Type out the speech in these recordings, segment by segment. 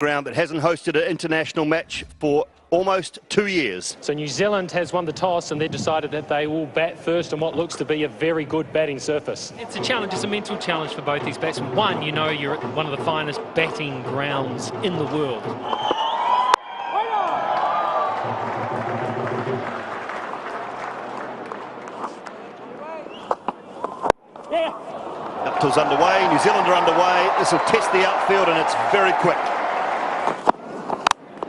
ground that hasn't hosted an international match for almost 2 years. So New Zealand has won the toss and they decided that they will bat first on what looks to be a very good batting surface. It's a challenge, it's a mental challenge for both these batsmen. One, you know you're at one of the finest batting grounds in the world. Uptill's underway, New Zealand are underway. This will test the outfield and it's very quick.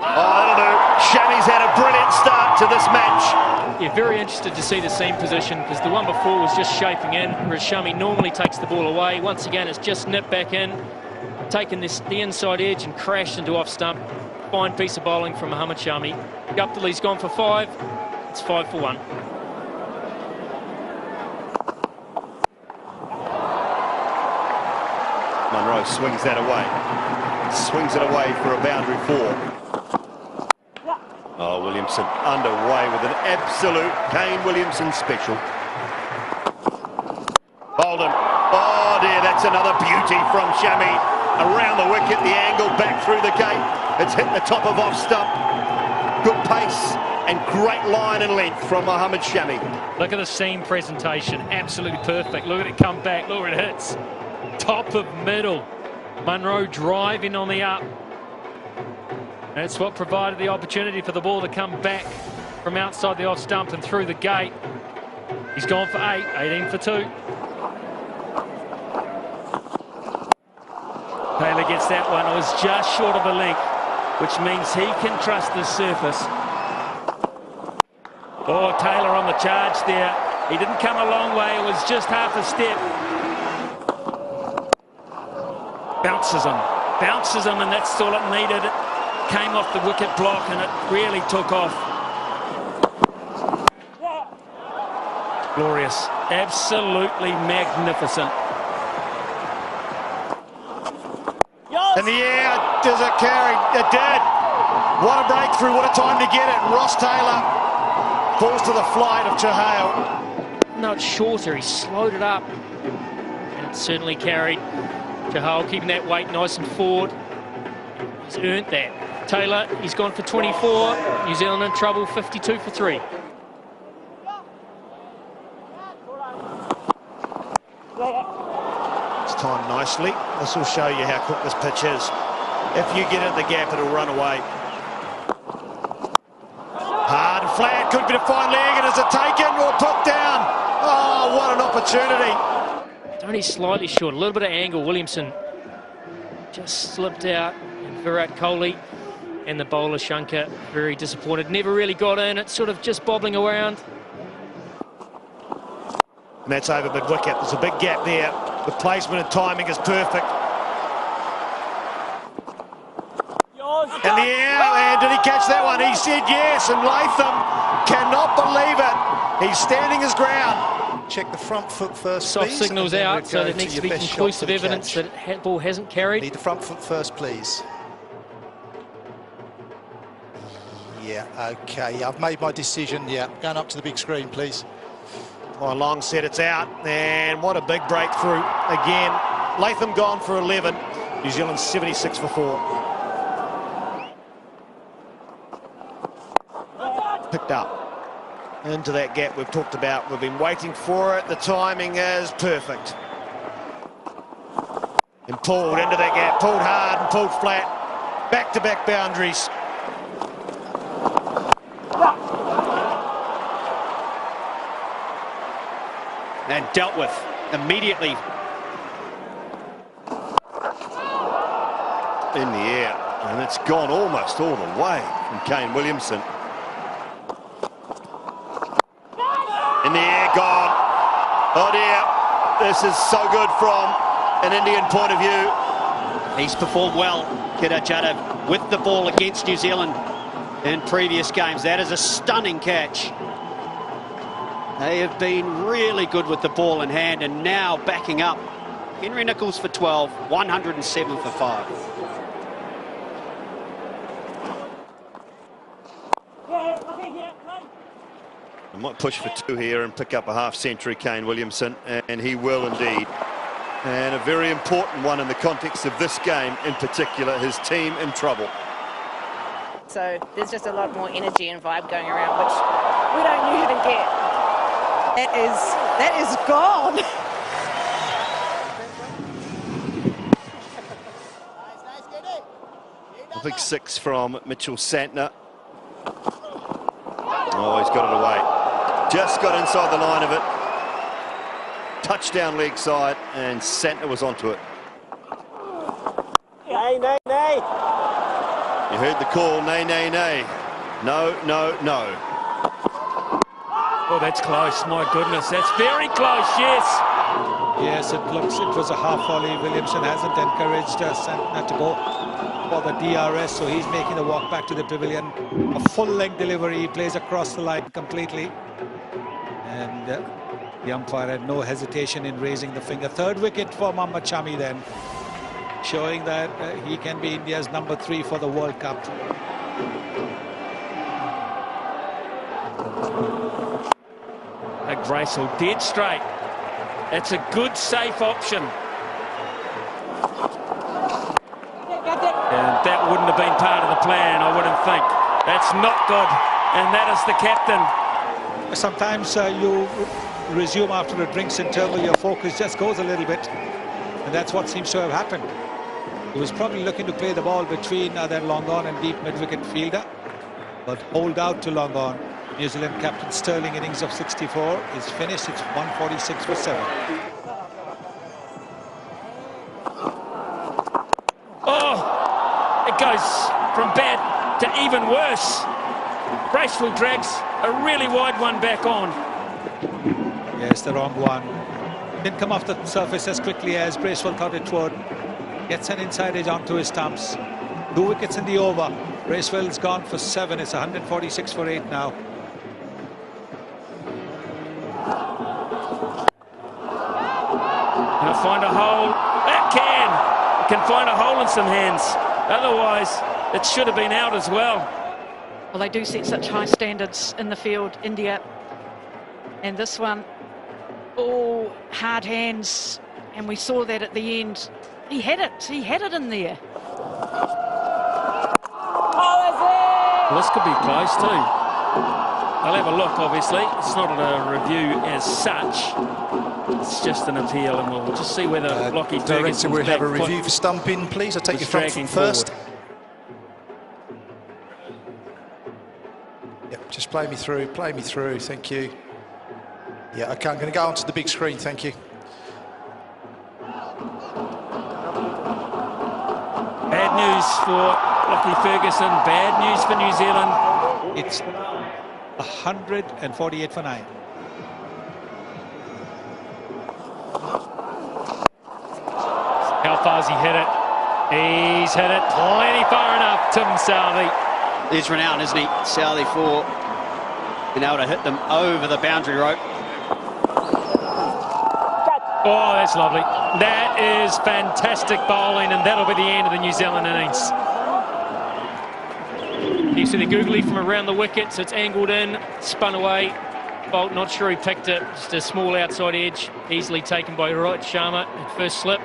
Oh, that'll do. Shami's had a brilliant start to this match. You're very interested to see the seam position because the one before was just shaping in, whereas Shami normally takes the ball away. Once again, it's just nipped back in, taken the inside edge and crashed into off stump. Fine piece of bowling from Mohammad Shami. Guptill's gone for 5. It's 5 for 1. Munro swings that away. Swings it away for a boundary 4. Oh, Williamson underway with an absolute Kane Williamson special. Bolden. Oh dear, that's another beauty from Shami. Around the wicket, the angle back through the gate. It's hit the top of off stump. Good pace and great line and length from Mohammad Shami. Look at the seam presentation, absolutely perfect. Look at it come back, look where it hits. Top of middle. Munro driving on the up. That's what provided the opportunity for the ball to come back from outside the off stump and through the gate. He's gone for 8, 18 for 2. Taylor gets that one. It was just short of a length, which means he can trust the surface. Oh, Taylor on the charge there. He didn't come a long way. It was just half a step. Bounces him, and that's all it needed. It came off the wicket block, and it really took off. Glorious, absolutely magnificent. In the air, does it carry? It did. What a breakthrough, what a time to get it. Ross Taylor falls to the flight of Chahal. No, it's shorter, he slowed it up. And it certainly carried. Chahal keeping that weight nice and forward. He's earned that. Taylor, he's gone for 24. New Zealand in trouble, 52 for 3. It's timed nicely. This will show you how quick this pitch is. If you get in the gap, it'll run away. Hard and flat, could be a fine leg, and is it taken or put down? Oh, what an opportunity. Only slightly short, a little bit of angle. Williamson just slipped out, and Virat Kohli and the bowler Shankar very disappointed. Never really got in, it's sort of just bobbling around. And that's over mid-wicket. There's a big gap there. The placement and timing is perfect. In the air, and did he catch that one? He said yes, and Latham cannot believe it. He's standing his ground. Check the front foot first, Soft please. signals out, so there needs to be conclusive evidence that the ball hasn't carried. Need the front foot first, please. Yeah, okay, I've made my decision. Yeah, going up to the big screen, please. Oh, long set, it's out, and what a big breakthrough again. Latham gone for 11. New Zealand 76 for 4. Picked up into that gap we've talked about. We've been waiting for it. The timing is perfect. And pulled into that gap, pulled hard and pulled flat. Back-to-back boundaries. And dealt with immediately. In the air, and it's gone almost all the way from Kane Williamson. In the air, gone. Oh dear, this is so good from an Indian point of view. He's performed well, Kedar Jadhav, with the ball against New Zealand in previous games. That is a stunning catch. They have been really good with the ball in hand, and now backing up. Henry Nicholls for 12, 107 for 5. I might push for 2 here and pick up a half-century, Kane Williamson, and he will indeed. And a very important one in the context of this game in particular, his team in trouble. So there's just a lot more energy and vibe going around, which we don't usually get. That is gone. A big 6 from Mitchell Santner. Oh, he's got it away. Just got inside the line of it. Touchdown leg side, and Santner was onto it. Nay. You heard the call, nay, nay, nay. No, no, no. Oh, that's close. My goodness, that's very close, yes. Yes, it was a half volley. Williamson hasn't encouraged Santner to go for the DRS, so he's making the walk back to the pavilion. A full-length delivery. He plays across the line completely. And the umpire had no hesitation in raising the finger. Third wicket for Mohammad Shami then, showing that he can be India's number 3 for the World Cup. Gracel dead straight. That's a good, safe option. And that wouldn't have been part of the plan, I wouldn't think. That's not good. And that is the captain. Sometimes you resume after a drinks interval, your focus just goes a little bit. And that's what seems to have happened. He was probably looking to play the ball between that long on and deep mid-wicket fielder, but hold out to long on. New Zealand captain Sterling innings of 64 is finished. It's 146 for 7. Oh, it goes from bad to even worse. Bracewell drags a really wide one back on. Yes, the wrong one. Didn't come off the surface as quickly as Bracewell thought it would. Gets an inside edge onto his stumps. 2 wickets in the over. Bracewell's gone for 7. It's 146 for 8 now. Can it find a hole? It can! It can find a hole in some hands. Otherwise, it should have been out as well. Well, they do set such high standards in the field, India. And this one, oh, hard hands. And we saw that at the end. He had it in there. Well, this could be close too. I'll have a look, obviously. It's not a review as such. It's just an appeal, and we'll just see whether Lockie Ferguson's we'll have a back review for stumping, please. I'll take was your front dragging foot first. forward. Yep, just play me through, thank you. Yeah, okay, I'm going to go onto the big screen, thank you. Bad news for Lockie Ferguson, bad news for New Zealand. It's 148 for 9. How far's he hit it? He's hit it plenty far enough, Tim Southey. There's renown, isn't he? Southey for being able to hit them over the boundary rope. Oh, that's lovely. That is fantastic bowling, and that'll be the end of the New Zealand innings. You see the googly from around the wicket, so it's angled in, spun away. Bolt, not sure he picked it, just a small outside edge, easily taken by Rohit Sharma at first slip.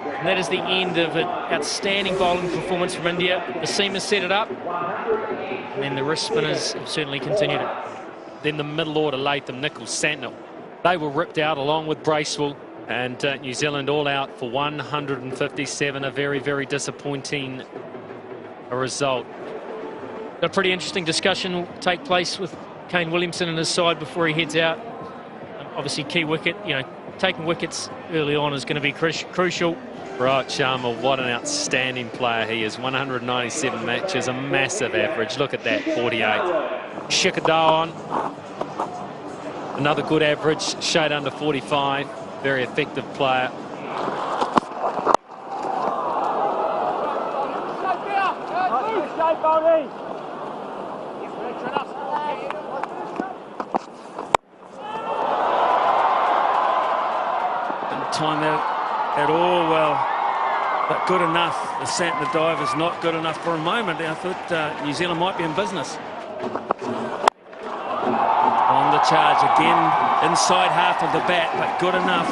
And that is the end of an outstanding bowling performance from India. The seamers set it up, and then the wrist spinners have certainly continued it. Then the middle order, Latham, Nichols, Santner. They were ripped out along with Bracewell, and New Zealand all out for 157. A very, very disappointing result. A pretty interesting discussion will take place with Kane Williamson and his side before he heads out. Obviously, key wicket, taking wickets early on is going to be crucial. Right, Sharma, what an outstanding player he is. 197 matches, a massive average. Look at that, 48. Shikhar Dhawan, another good average, shade under 45. Very effective player. Didn't time that at all well, but good enough. The Santner dive is not good enough for a moment. I thought New Zealand might be in business. On the charge again, inside half of the bat, but good enough.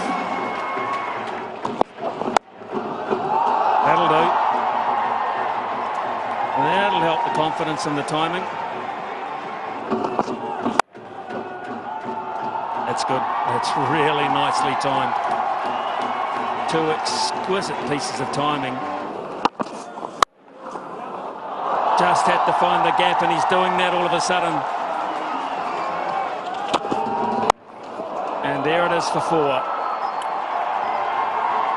That'll help the confidence and the timing. That's good. That's really nicely timed. Two exquisite pieces of timing. Just had to find the gap, and he's doing that all of a sudden. And there it is for 4.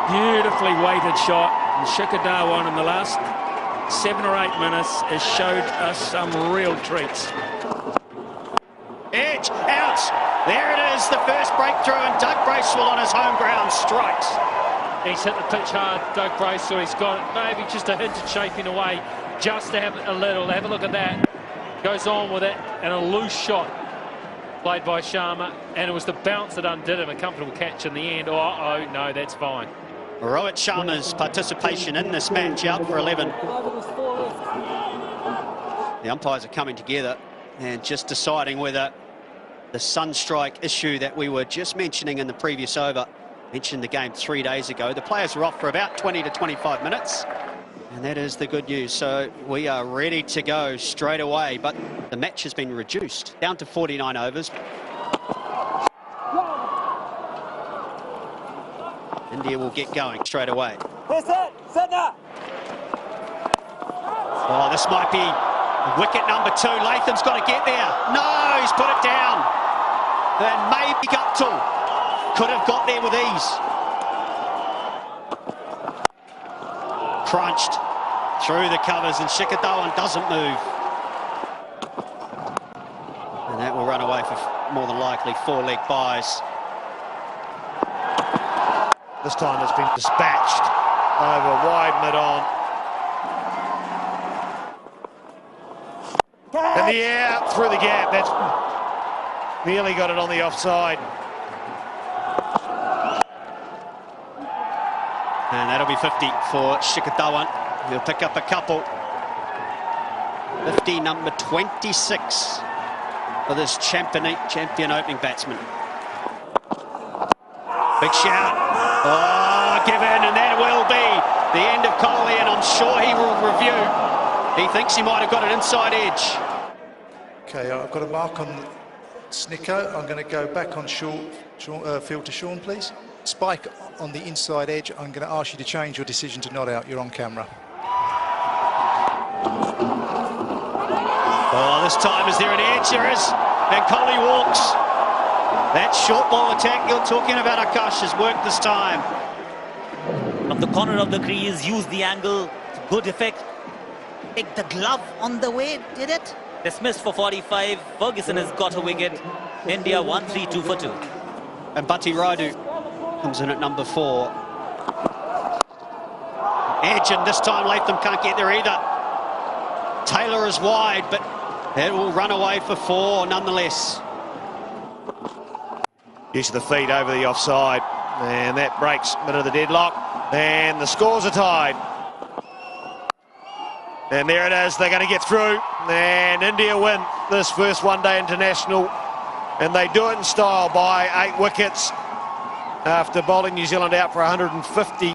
Beautifully weighted shot. And Shikadawan in the last 7 or 8 minutes has showed us some real treats. Edge, out. There it is, the first breakthrough, and Doug Bracewell on his home ground strikes. He's hit the pitch hard, Doug Bracewell. He's got maybe just a hint of shaping away, just to have a little. Have a look at that. Goes on with it, and a loose shot played by Sharma, and it was the bounce that undid him. A comfortable catch in the end. Oh, no, that's fine. Rohit Sharma's participation in this match out for 11. The umpires are coming together and just deciding whether the sunstrike issue that we were just mentioning in the previous over, mentioned the game 3 days ago. The players are off for about 20 to 25 minutes, and that is the good news. So we are ready to go straight away, but the match has been reduced down to 49 overs. India will get going straight away. Oh, this might be wicket number 2. Latham's got to get there. No, he's put it down. And maybe Guptill could have got there with ease. Crunched through the covers, and Shikadawan doesn't move. And that will run away for more than likely 4-leg buys. This time it's been dispatched over wide mid-on. In the air, through the gap. That's nearly got it on the offside. And that'll be 50 for Shikadawan. He'll pick up a couple. 50, number 26 for this champion opening batsman. Big shout. Oh, give in, and that will be the end of Kohli, and I'm sure he will review. He thinks he might have got an inside edge. Okay, I've got a mark on Snicko. I'm going to go back on field to Sean, please. Spike on the inside edge. I'm going to ask you to change your decision to not out. You're on camera. Oh, this time is there an edge? There is. And Kohli walks. That short ball attack you're talking about, Akash, has worked this time. From the corner of the crease, use the angle. Good effect. Take the glove on the way, did it? Dismissed for 45. Ferguson has got a wicket. India 1-3, 2 for 2. And Bhatti Raidu comes in at number 4. Edge, and this time Latham can't get there either. Taylor is wide, but it will run away for 4 nonetheless. Use of the feet over the offside, and that breaks a bit of the deadlock, and the scores are tied. And there it is, they're going to get through, and India win this first one-day international, and they do it in style by 8 wickets after bowling New Zealand out for 150.